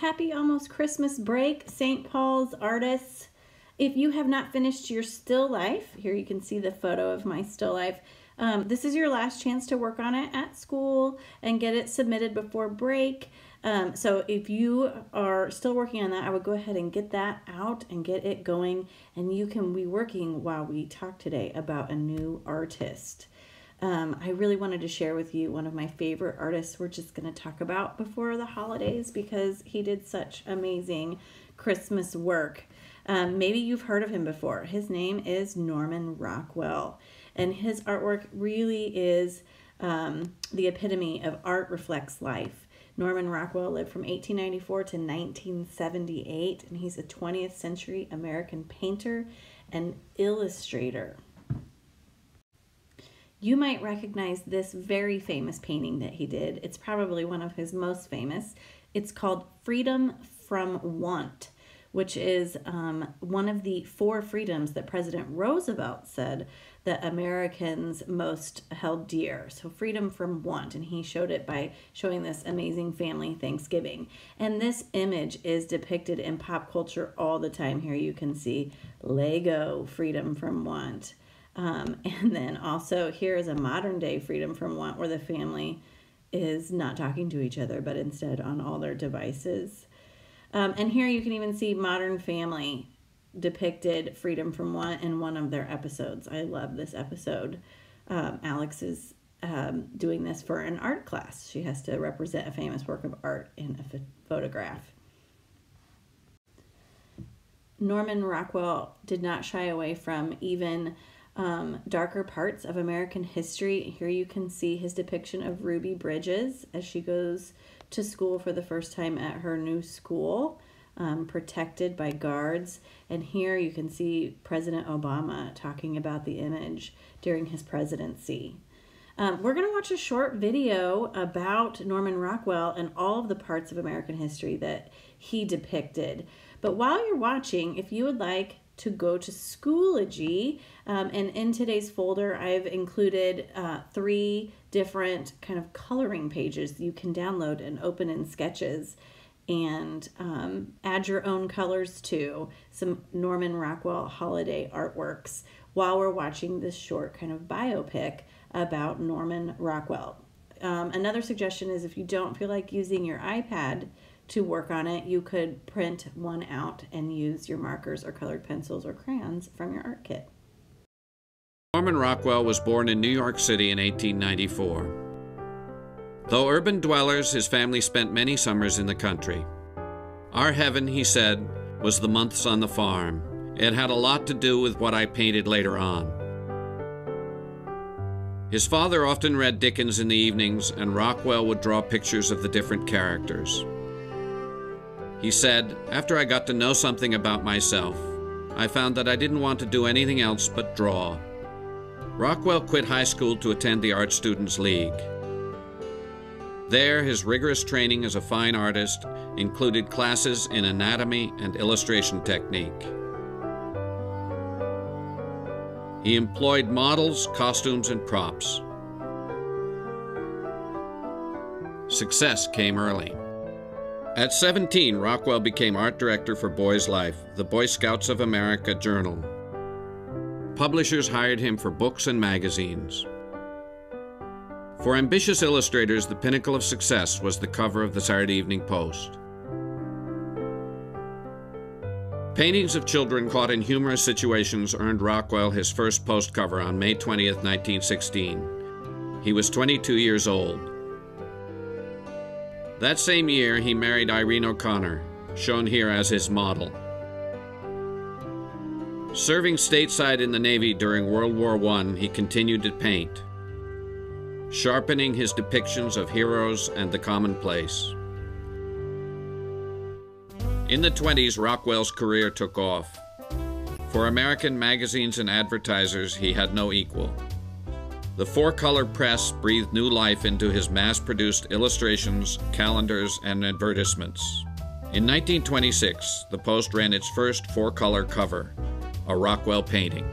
happy almost Christmas break, St. Paul's artists. If you have not finished your still life, here you can see the photo of my still life. This is your last chance to work on it at school and get it submitted before break. So if you are still working on that, I would go ahead and get that out and get it going. And you can be working while we talk today about a new artist. I really wanted to share with you one of my favorite artists we're just going to talk about before the holidays because he did such amazing Christmas work. Maybe you've heard of him before. His name is Norman Rockwell, and his artwork really is the epitome of art reflects life. Norman Rockwell lived from 1894 to 1978, and he's a 20th century American painter and illustrator. You might recognize this very famous painting that he did. It's probably one of his most famous. It's called Freedom from Want, which is one of the 4 freedoms that President Roosevelt said that Americans most held dear. So freedom from want, and he showed it by showing this amazing family Thanksgiving. And this image is depicted in pop culture all the time. Here you can see Lego, freedom from want. And then also here is a modern day freedom from want where the family is not talking to each other, but instead on all their devices. And here you can even see Modern Family depicted freedom from want in one of their episodes. I love this episode. Alex is doing this for an art class. She has to represent a famous work of art in a photograph. Norman Rockwell did not shy away from even darker parts of American history. Here you can see his depiction of Ruby Bridges as she goes to school for the first time at her new school, protected by guards. And here you can see President Obama talking about the image during his presidency. We're going to watch a short video about Norman Rockwell and all of the parts of American history that he depicted. But while you're watching, if you would like to go to Schoology, and in today's folder I've included 3 different kind of coloring pages you can download and open in Sketches and add your own colors to some Norman Rockwell holiday artworks while we're watching this short kind of biopic about Norman Rockwell. Another suggestion is if you don't feel like using your iPad to work on it, you could print one out and use your markers or colored pencils or crayons from your art kit. Norman Rockwell was born in New York City in 1894. Though urban dwellers, his family spent many summers in the country. Our heaven, he said, was the months on the farm. It had a lot to do with what I painted later on. His father often read Dickens in the evenings, and Rockwell would draw pictures of the different characters. He said, after I got to know something about myself, I found that I didn't want to do anything else but draw. Rockwell quit high school to attend the Art Students League. There, his rigorous training as a fine artist included classes in anatomy and illustration technique. He employed models, costumes, and props. Success came early. At 17, Rockwell became art director for Boys Life, the Boy Scouts of America journal. Publishers hired him for books and magazines. For ambitious illustrators, the pinnacle of success was the cover of the Saturday Evening Post. Paintings of children caught in humorous situations earned Rockwell his first Post cover on May 20th, 1916. He was 22 years old. That same year, he married Irene O'Connor, shown here as his model. Serving stateside in the Navy during World War I, he continued to paint, sharpening his depictions of heroes and the commonplace. In the 20s, Rockwell's career took off. For American magazines and advertisers, he had no equal. The 4-color press breathed new life into his mass-produced illustrations, calendars, and advertisements. In 1926, the Post ran its first 4-color cover, a Rockwell painting.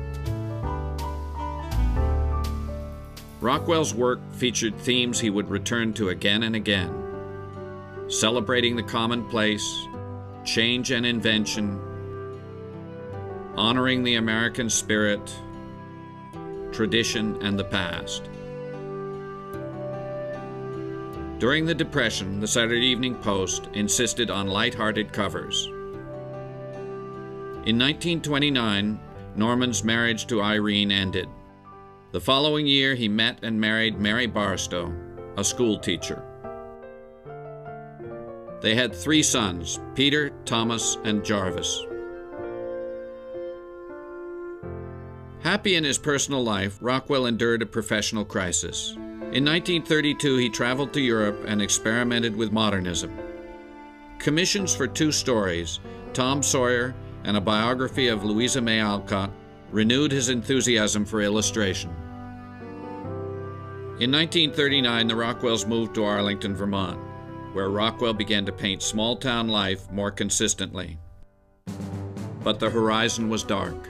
Rockwell's work featured themes he would return to again and again. celebrating the commonplace, change and invention, honoring the American spirit, tradition, and the past. During the Depression, the Saturday Evening Post insisted on light-hearted covers. In 1929, Norman's marriage to Irene ended. The following year, he met and married Mary Barstow, a school teacher. They had 3 sons, Peter, Thomas, and Jarvis. Happy in his personal life, Rockwell endured a professional crisis. In 1932, he traveled to Europe and experimented with modernism. Commissions for 2 stories, Tom Sawyer and a biography of Louisa May Alcott, renewed his enthusiasm for illustration. In 1939, the Rockwells moved to Arlington, Vermont, where Rockwell began to paint small-town life more consistently. But the horizon was dark.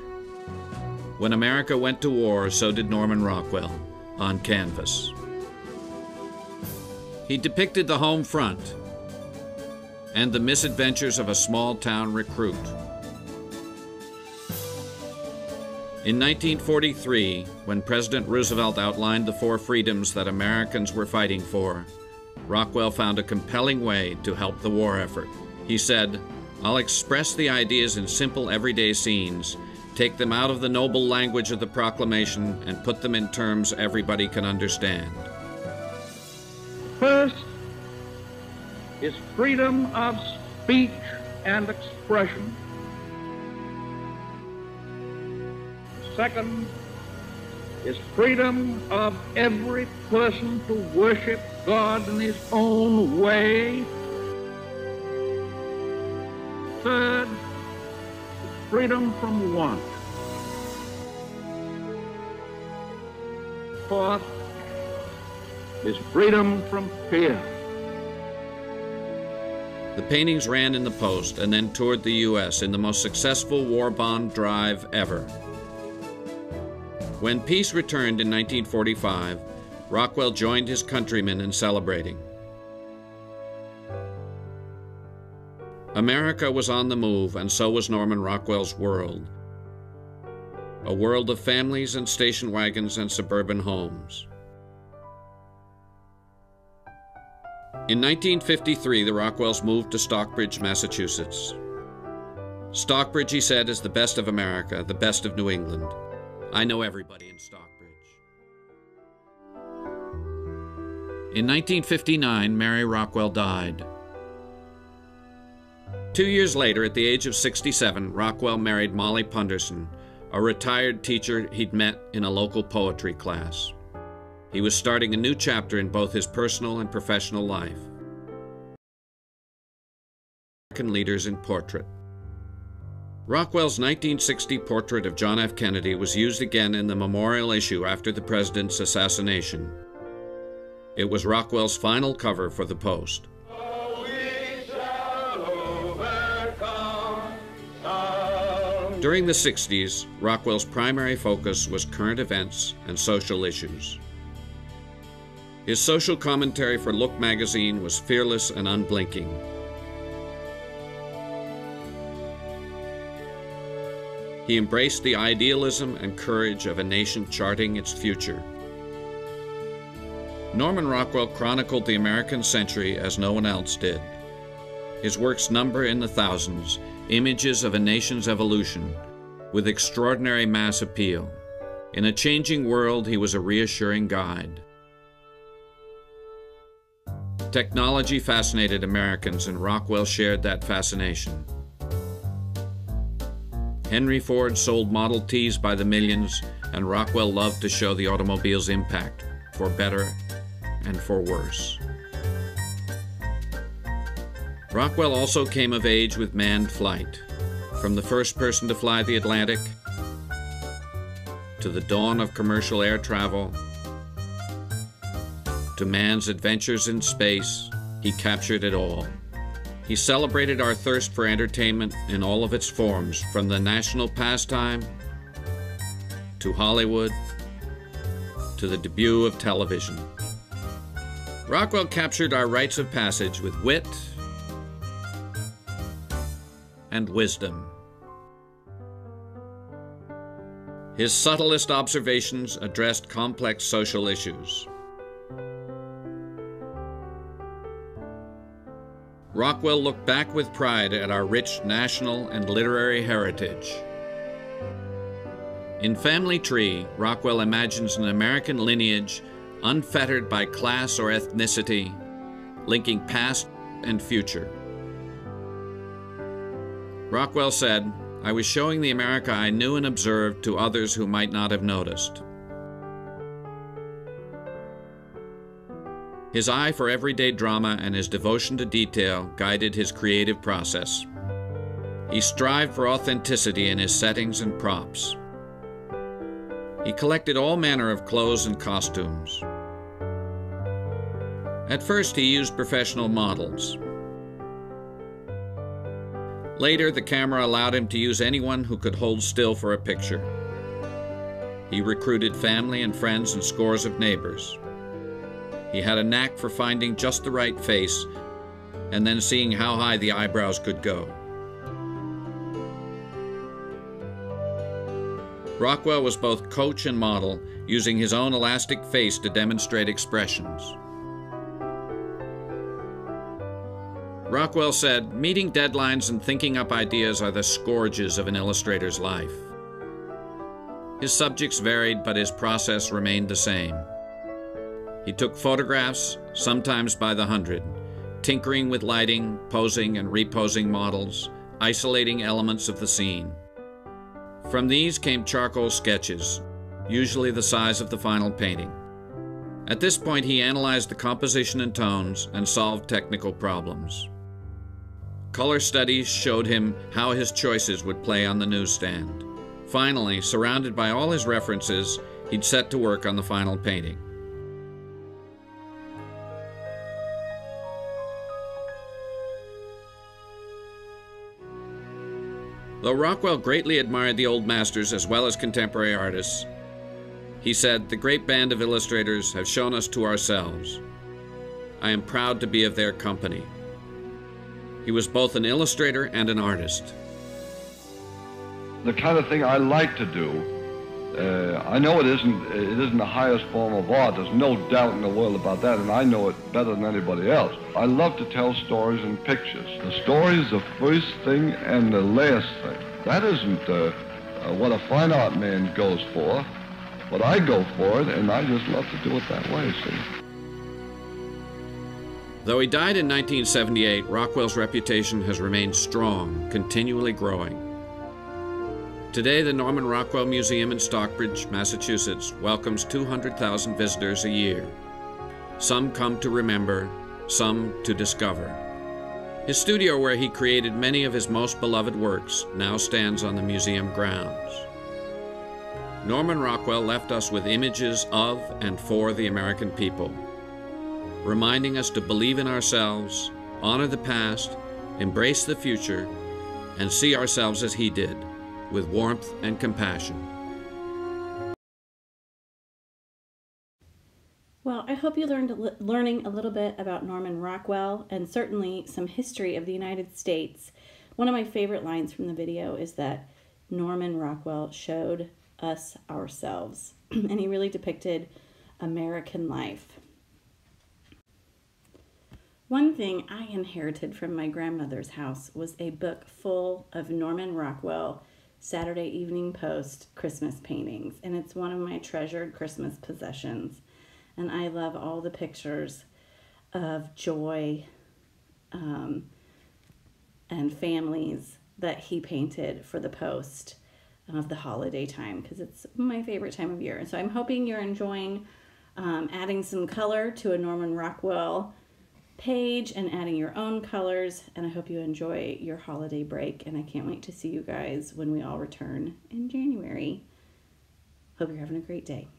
When America went to war, so did Norman Rockwell, on canvas. He depicted the home front and the misadventures of a small-town recruit. In 1943, when President Roosevelt outlined the 4 freedoms that Americans were fighting for, Rockwell found a compelling way to help the war effort. He said, "I'll express the ideas in simple everyday scenes, take them out of the noble language of the proclamation, and put them in terms everybody can understand." First is freedom of speech and expression. Second is freedom of every person to worship God in his own way. Third is freedom from want. Fourth is freedom from fear. The paintings ran in the Post and then toured the U.S. in the most successful war bond drive ever. When peace returned in 1945, Rockwell joined his countrymen in celebrating. America was on the move, and so was Norman Rockwell's world. A world of families and station wagons and suburban homes. In 1953, the Rockwells moved to Stockbridge, Massachusetts. Stockbridge, he said, is the best of America, the best of New England. I know everybody in Stockbridge. In 1959, Mary Rockwell died. 2 years later, at the age of 67, Rockwell married Molly Punderson, a retired teacher he'd met in a local poetry class. He was starting a new chapter in both his personal and professional life. American leaders in portrait. Rockwell's 1960 portrait of John F. Kennedy was used again in the memorial issue after the president's assassination. It was Rockwell's final cover for the Post. During the 60s, Rockwell's primary focus was current events and social issues. His social commentary for Look magazine was fearless and unblinking. He embraced the idealism and courage of a nation charting its future. Norman Rockwell chronicled the American century as no one else did. His works number in the thousands, images of a nation's evolution, with extraordinary mass appeal. In a changing world, he was a reassuring guide. Technology fascinated Americans, and Rockwell shared that fascination. Henry Ford sold Model Ts by the millions, and Rockwell loved to show the automobile's impact, for better and for worse. Rockwell also came of age with manned flight, from the first person to fly the Atlantic, to the dawn of commercial air travel, to man's adventures in space. He captured it all. He celebrated our thirst for entertainment in all of its forms, from the national pastime to Hollywood to the debut of television. Rockwell captured our rites of passage with wit, and wisdom. His subtlest observations addressed complex social issues. Rockwell looked back with pride at our rich national and literary heritage. In Family Tree, Rockwell imagines an American lineage unfettered by class or ethnicity, linking past and future. Rockwell said, "I was showing the America I knew and observed to others who might not have noticed." His eye for everyday drama and his devotion to detail guided his creative process. He strived for authenticity in his settings and props. He collected all manner of clothes and costumes. At first, he used professional models. Later, the camera allowed him to use anyone who could hold still for a picture. He recruited family and friends and scores of neighbors. He had a knack for finding just the right face and then seeing how high the eyebrows could go. Rockwell was both coach and model, using his own elastic face to demonstrate expressions. Rockwell said, "Meeting deadlines and thinking up ideas are the scourges of an illustrator's life." His subjects varied, but his process remained the same. He took photographs, sometimes by the hundred, tinkering with lighting, posing and reposing models, isolating elements of the scene. From these came charcoal sketches, usually the size of the final painting. At this point, he analyzed the composition and tones and solved technical problems. Color studies showed him how his choices would play on the newsstand. Finally, surrounded by all his references, he'd set to work on the final painting. Though Rockwell greatly admired the old masters as well as contemporary artists, he said, "The great band of illustrators have shown us to ourselves. I am proud to be of their company." He was both an illustrator and an artist. The kind of thing I like to do, I know it isn't the highest form of art. There's no doubt in the world about that, and I know it better than anybody else. I love to tell stories in pictures. The story is the first thing and the last thing. That isn't what a fine art man goes for, but I go for it, and I just love to do it that way, see. Though he died in 1978, Rockwell's reputation has remained strong, continually growing. Today, the Norman Rockwell Museum in Stockbridge, Massachusetts, welcomes 200,000 visitors a year. Some come to remember, some to discover. His studio, where he created many of his most beloved works, now stands on the museum grounds. Norman Rockwell left us with images of and for the American people, reminding us to believe in ourselves, honor the past, embrace the future, and see ourselves as he did, with warmth and compassion. Well, I hope you learning a little bit about Norman Rockwell and certainly some history of the United States. One of my favorite lines from the video is that Norman Rockwell showed us ourselves, and he really depicted American life. One thing I inherited from my grandmother's house was a book full of Norman Rockwell Saturday Evening Post Christmas paintings, and it's one of my treasured Christmas possessions. And I love all the pictures of joy and families that he painted for the Post of the holiday time, because it's my favorite time of year. So I'm hoping you're enjoying adding some color to a Norman Rockwell page and adding your own colors, and I hope you enjoy your holiday break, and I can't wait to see you guys when we all return in January. Hope you're having a great day.